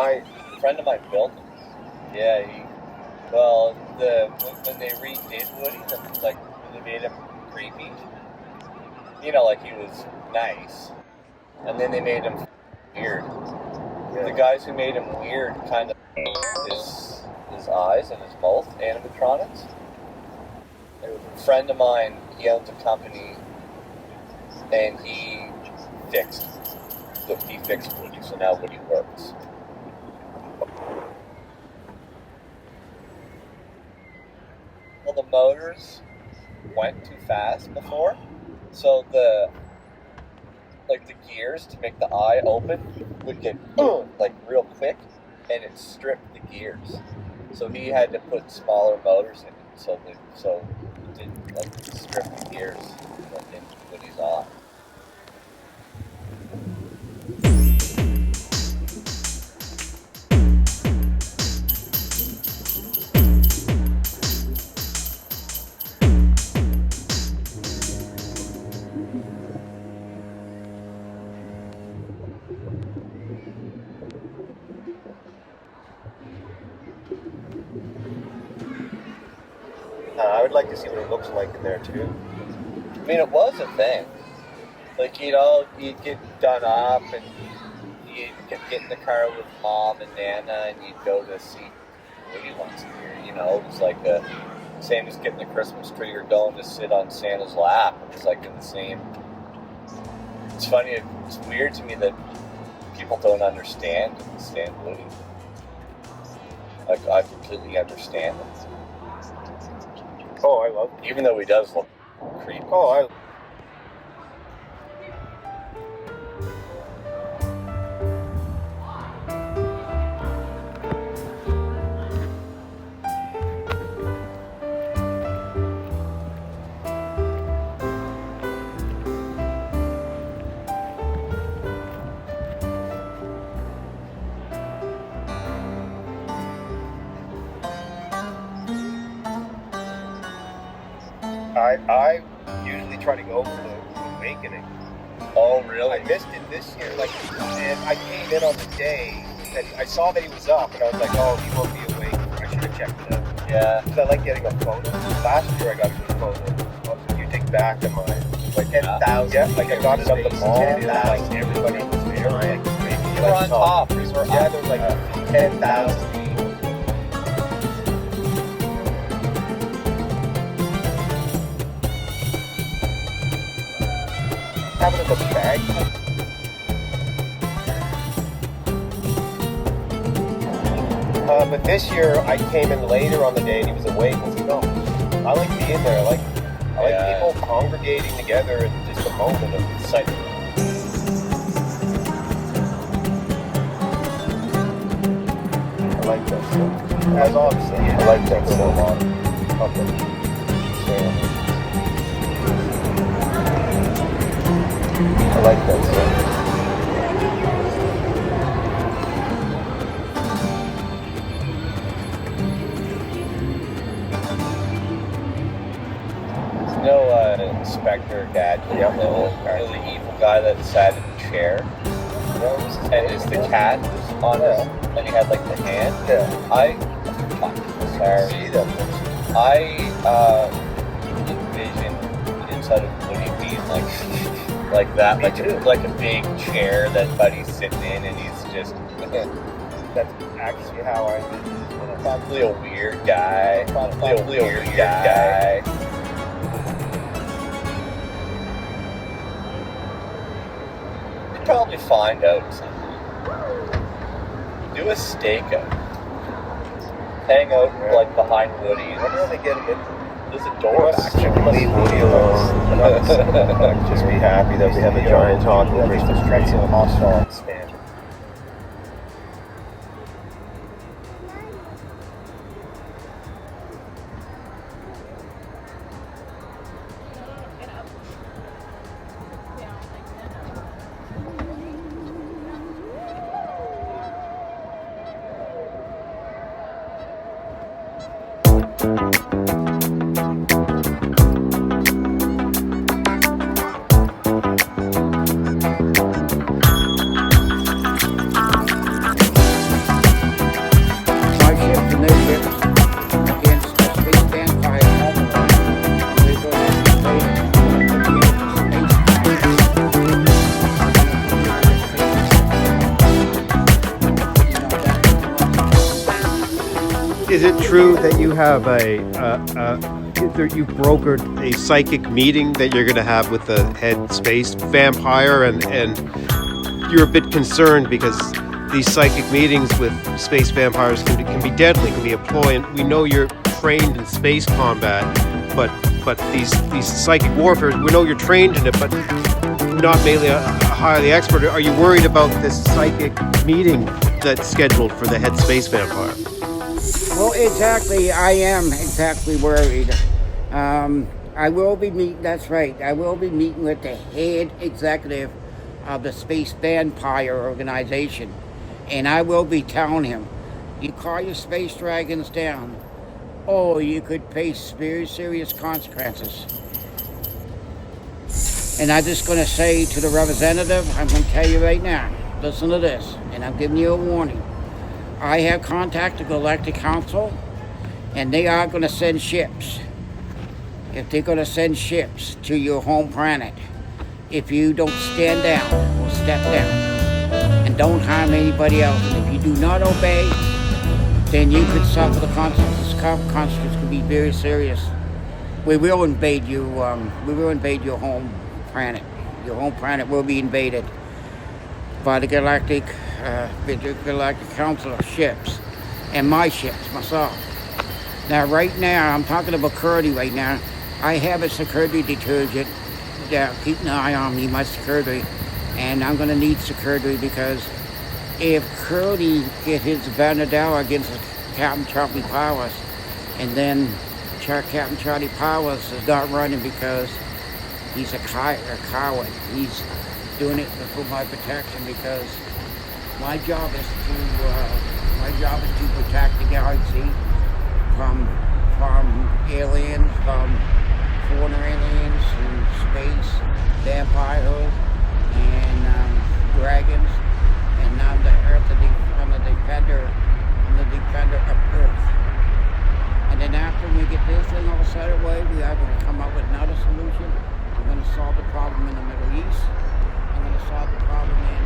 A friend of mine built him. Yeah, when they redid Woody, like when they made him creepy, like he was nice, and then they made him weird. Yeah. The guys who made him weird kind of his eyes and his mouth animatronics. A friend of mine, he owns a company, and he fixed Woody, so now Woody works. Well, the motors went too fast before, so the gears to make the eye open would get like real quick, and it stripped the gears. So he had to put smaller motors in it, so it didn't strip the gears in Woody's eye. I would like to see what it looks like in there too. I mean, it was a thing. Like, you'd get done up and you'd get in the car with Mom and Nana and you'd go to see Woody once a year. It was like the same as getting the Christmas tree or going to sit on Santa's lap. It's like in the same. It's funny, it's weird to me that people don't understand Woody. Like, I completely understand it. Oh, I love it. Even though he does look creepy. Oh, I usually try to go for the awakening. Oh, really? I missed it this year, and I came in on the day, and I saw that he was up, and I was like, oh, he won't be awake. I should have checked it out. Yeah. Because I like getting a photo. Last year I got a good photo. You think back to mine. Like 10,000. Yeah, like I got it up the mall, and like everybody was there. Like, maybe you were on top. There was like 10,000. Have it in the bag. But this year I came in later on the day and he was awake. I said, no, I like being there. I like people congregating together and just a moment of excitement. I like that stuff. As obviously, I like that so much. I like that stuff. Inspector Gadget, the evil guy that sat in the chair, and it's the cat on his, and he had like the hand. Yeah. I envision the inside of Woody being like that, like a big chair that Buddy's sitting in, and he's just. That's actually how I envision it. Probably a weird guy. Probably a weird guy. Probably find out something. Do a stakeout. Hang out like behind Woody. I wonder how they get him in. There's a door back there. Leave Woody alone. Just be happy that we have a giant talking Christmas tree. That's a hostile stand. Is it true that you have you've brokered a psychic meeting that you're going to have with the head space vampire, and you're a bit concerned because these psychic meetings with space vampires can be deadly, can be a ploy, and we know you're trained in space combat, but these psychic warfare, we know you're trained in it, but not mainly a highly expert. Are you worried about this psychic meeting that's scheduled for the head space vampire? Well, exactly. I am exactly worried. I will be meeting, that's right, I will be meeting with the head executive of the Space Vampire organization. And I will be telling him, you call your space dragons down, or you could face very serious consequences. And I'm just going to say to the representative, I'm going to tell you right now, listen to this, and I'm giving you a warning. I have contacted the Galactic Council, and they are going to send ships. If they're going to send ships to your home planet, if you don't stand down or step down and don't harm anybody else, and if you do not obey, then you could suffer the consequences. Consequences could be very serious. We will invade you. We will invade your home planet. Your home planet will be invaded by the Galactic Council of ships and my ships myself. Now, right now, I'm talking about security right now. I have a security detergent that keep an eye on me, my security, and I'm going to need security because if Curly get his Vanadella against Captain Charlie Powers, and then Captain Charlie Powers is not running because he's a coward. He's doing it for my protection because my job is to protect the galaxy from aliens, from foreign aliens in space, vampires, and dragons, and I'm the defender of Earth. And then after we get this thing all set away, we are going to come up with another solution. I'm going to solve the problem in the Middle East. I'm going to solve the problem in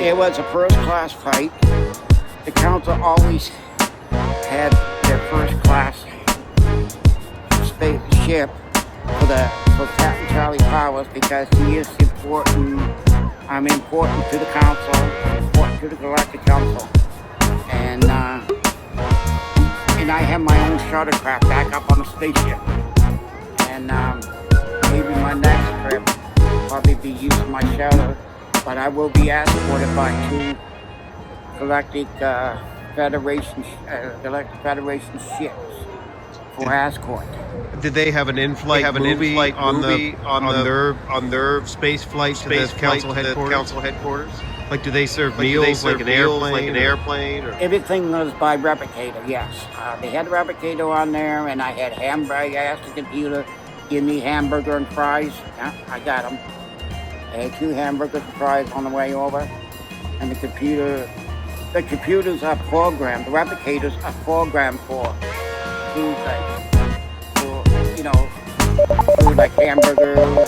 It was a first-class flight. The council always had their first-class spaceship for Captain Charlie Powers because he is important. I'm important to the council, important to the Galactic Council, and I have my own shuttlecraft back up on the spaceship. And maybe my next trip probably be using my shuttle, but I will be escorted by two Galactic Federation ships for escort. Did they have an in-flight movie on their space flight to the council headquarters? Like, do they serve meals like an airplane? Or? Everything was by replicator, yes. They had a replicator on there, and I had hamburger. I asked the computer, give me hamburger and fries. Yeah, I got them. I had 2 hamburgers and fries on the way over. And the computers are programmed, the replicators are programmed for food food like hamburgers, or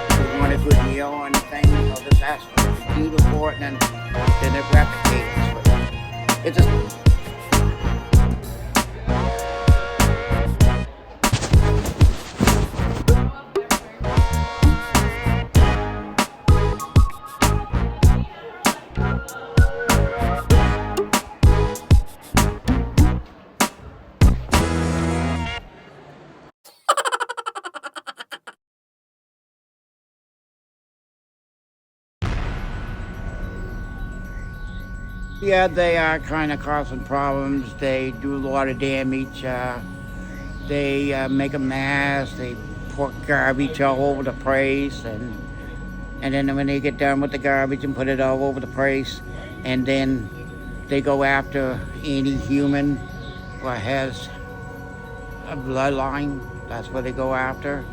if you want a good meal or anything, just ask for the computer for it, and then it replicates. It's just... Yeah, they are kind of causing problems. They do a lot of damage. They make a mess. They put garbage all over the place, and then when they get done with the garbage and put it all over the place, and then they go after any human who has a bloodline. That's what they go after.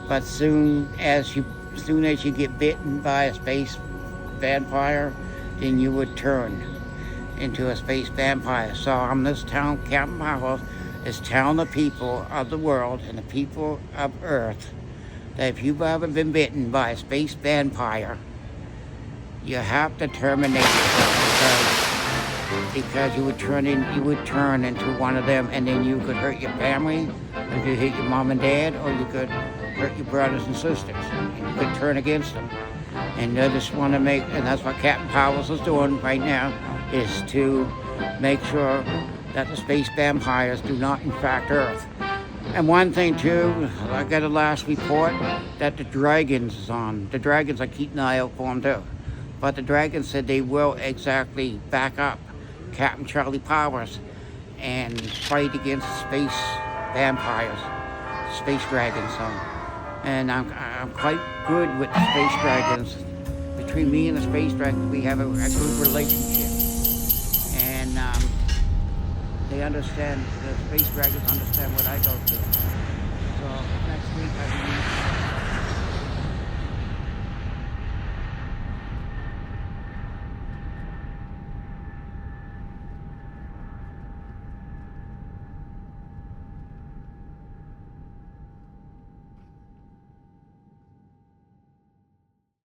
But soon as you get bitten by a space vampire, then you would turn into a space vampire. So on this town, Captain Powers is telling the people of the world and the people of Earth that if you've ever been bitten by a space vampire, you have to terminate yourself because you would turn into one of them, and then you could hurt your family, you could hit your mom and dad, or you could hurt your brothers and sisters. You could turn against them. And they just want to and that's what Captain Powers is doing right now, is to make sure that the space vampires do not infect Earth. And one thing too, I got a last report that the dragons is on. The dragons are keeping an eye out for them too. But the dragons said they will exactly back up Captain Charlie Powers and fight against space vampires, space dragons. And I'm quite good with the space dragons. Between me and the space dragons, we have a good relationship. And they understand, the space dragons understand what I go through. So next week I